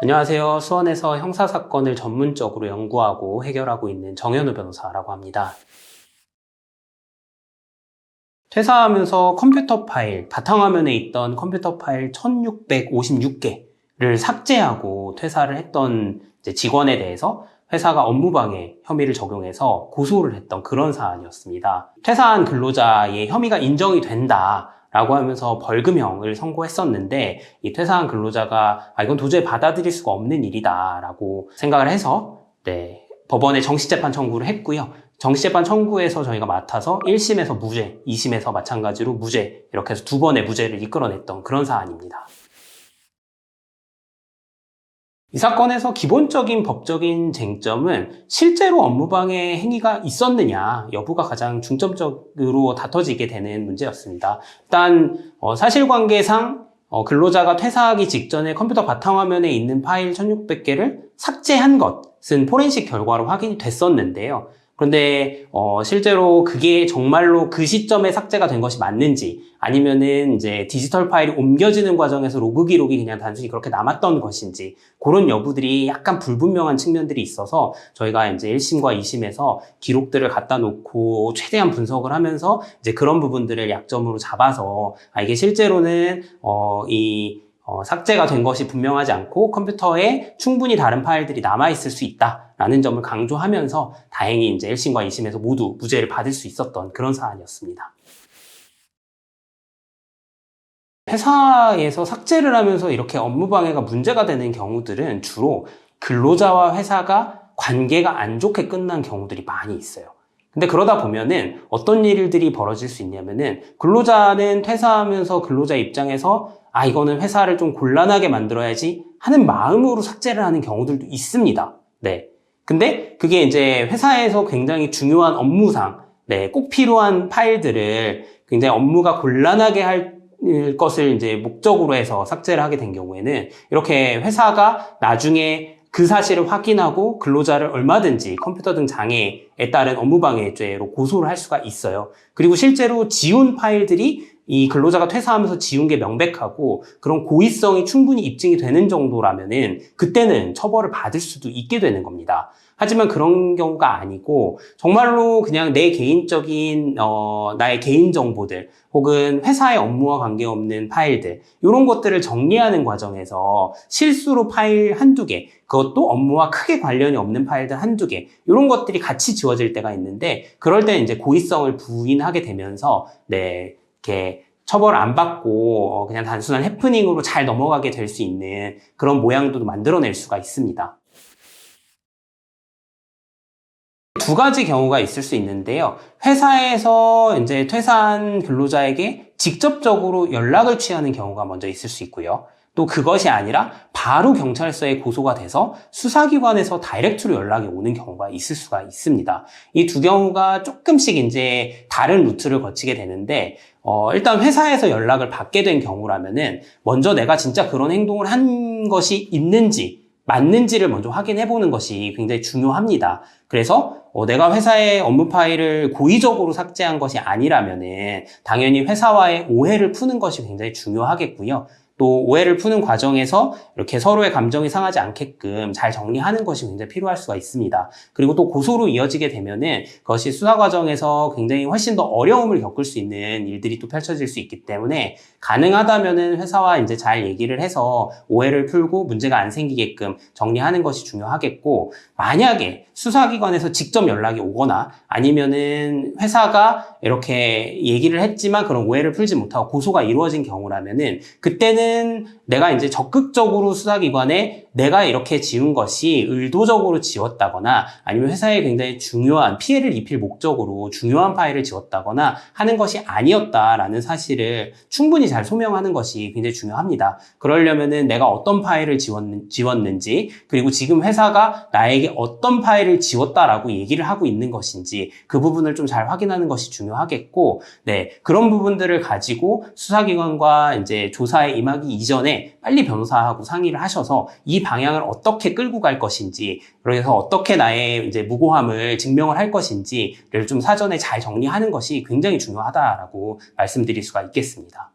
안녕하세요. 수원에서 형사사건을 전문적으로 연구하고 해결하고 있는 정현우 변호사라고 합니다. 퇴사하면서 컴퓨터 파일, 바탕화면에 있던 컴퓨터 파일 1656개를 삭제하고 퇴사를 했던 직원에 대해서 회사가 업무방해 혐의를 적용해서 고소를 했던 그런 사안이었습니다. 퇴사한 근로자의 혐의가 인정이 된다라고 하면서 벌금형을 선고했었는데 이 퇴사한 근로자가 이건 도저히 받아들일 수가 없는 일이다라고 생각을 해서 법원에 정식재판 청구를 했고요. 정식재판 청구에서 저희가 맡아서 1심에서 무죄, 2심에서 마찬가지로 무죄, 이렇게 해서 두 번의 무죄를 이끌어냈던 그런 사안입니다. 이 사건에서 기본적인 법적인 쟁점은 실제로 업무방해 행위가 있었느냐 여부가 가장 중점적으로 다퉈지게 되는 문제였습니다. 일단 사실관계상 근로자가 퇴사하기 직전에 컴퓨터 바탕화면에 있는 파일 1600개를 삭제한 것은 포렌식 결과로 확인이 됐었는데요. 그런데 실제로 그게 정말로 그 시점에 삭제가 된 것이 맞는지 아니면은 이제 디지털 파일이 옮겨지는 과정에서 로그 기록이 그냥 단순히 그렇게 남았던 것인지 그런 여부들이 약간 불분명한 측면들이 있어서 저희가 이제 1심과 2심에서 기록들을 갖다 놓고 최대한 분석을 하면서 이제 그런 부분들을 약점으로 잡아서 이게 실제로는 삭제가 된 것이 분명하지 않고 컴퓨터에 충분히 다른 파일들이 남아있을 수 있다라는 점을 강조하면서 다행히 이제 1심과 2심에서 모두 무죄를 받을 수 있었던 그런 사안이었습니다. 회사에서 삭제를 하면서 이렇게 업무방해가 문제가 되는 경우들은 주로 근로자와 회사가 관계가 안 좋게 끝난 경우들이 많이 있어요. 근데 그러다 보면은 어떤 일들이 벌어질 수 있냐면은 근로자는 퇴사하면서 근로자 입장에서 이거는 회사를 좀 곤란하게 만들어야지 하는 마음으로 삭제를 하는 경우들도 있습니다. 근데 그게 이제 회사에서 굉장히 중요한 업무상, 꼭 필요한 파일들을 굉장히 업무가 곤란하게 할 것을 이제 목적으로 해서 삭제를 하게 된 경우에는 이렇게 회사가 나중에 그 사실을 확인하고 근로자를 얼마든지 컴퓨터 등 장애에 따른 업무방해죄로 고소를 할 수가 있어요. 그리고 실제로 지운 파일들이 이 근로자가 퇴사하면서 지운 게 명백하고 그런 고의성이 충분히 입증이 되는 정도라면은 그때는 처벌을 받을 수도 있게 되는 겁니다. 하지만 그런 경우가 아니고 정말로 그냥 내 개인적인 나의 개인 정보들 혹은 회사의 업무와 관계없는 파일들 이런 것들을 정리하는 과정에서 실수로 파일 한두 개 그것도 업무와 크게 관련이 없는 파일들 한두 개 이런 것들이 같이 지워질 때가 있는데 그럴 때는 이제 고의성을 부인하게 되면서 이렇게 처벌 안 받고 그냥 단순한 해프닝으로 잘 넘어가게 될 수 있는 그런 모양도 만들어낼 수가 있습니다. 두 가지 경우가 있을 수 있는데요. 회사에서 이제 퇴사한 근로자에게 직접적으로 연락을 취하는 경우가 먼저 있을 수 있고요. 또 그것이 아니라 바로 경찰서에 고소가 돼서 수사기관에서 다이렉트로 연락이 오는 경우가 있을 수가 있습니다. 이 두 경우가 조금씩 이제 다른 루트를 거치게 되는데, 일단 회사에서 연락을 받게 된 경우라면은 먼저 내가 진짜 그런 행동을 한 것이 있는지, 맞는지를 먼저 확인해 보는 것이 굉장히 중요합니다. 그래서 내가 회사의 업무 파일을 고의적으로 삭제한 것이 아니라면은 당연히 회사와의 오해를 푸는 것이 굉장히 중요하겠고요. 또 오해를 푸는 과정에서 이렇게 서로의 감정이 상하지 않게끔 잘 정리하는 것이 굉장히 필요할 수가 있습니다. 그리고 또 고소로 이어지게 되면은 그것이 수사 과정에서 굉장히 훨씬 더 어려움을 겪을 수 있는 일들이 또 펼쳐질 수 있기 때문에 가능하다면은 회사와 이제 잘 얘기를 해서 오해를 풀고 문제가 안 생기게끔 정리하는 것이 중요하겠고, 만약에 수사기관에서 직접 연락이 오거나 아니면은 회사가 이렇게 얘기를 했지만 그런 오해를 풀지 못하고 고소가 이루어진 경우라면은 그때는 내가 이제 적극적으로 수사기관에 내가 이렇게 지운 것이 의도적으로 지웠다거나 아니면 회사에 굉장히 중요한 피해를 입힐 목적으로 중요한 파일을 지웠다거나 하는 것이 아니었다라는 사실을 충분히 잘 소명하는 것이 굉장히 중요합니다. 그러려면은 내가 어떤 파일을 지웠는지 그리고 지금 회사가 나에게 어떤 파일을 지웠다라고 얘기를 하고 있는 것인지 그 부분을 좀 잘 확인하는 것이 중요하겠고, 그런 부분들을 가지고 수사기관과 이제 조사에 임하기 이전에 빨리 변호사하고 상의를 하셔서 이 방향을 어떻게 끌고 갈 것인지, 그래서 어떻게 나의 이제 무고함을 증명을 할 것인지를 좀 사전에 잘 정리하는 것이 굉장히 중요하다라고 말씀드릴 수가 있겠습니다.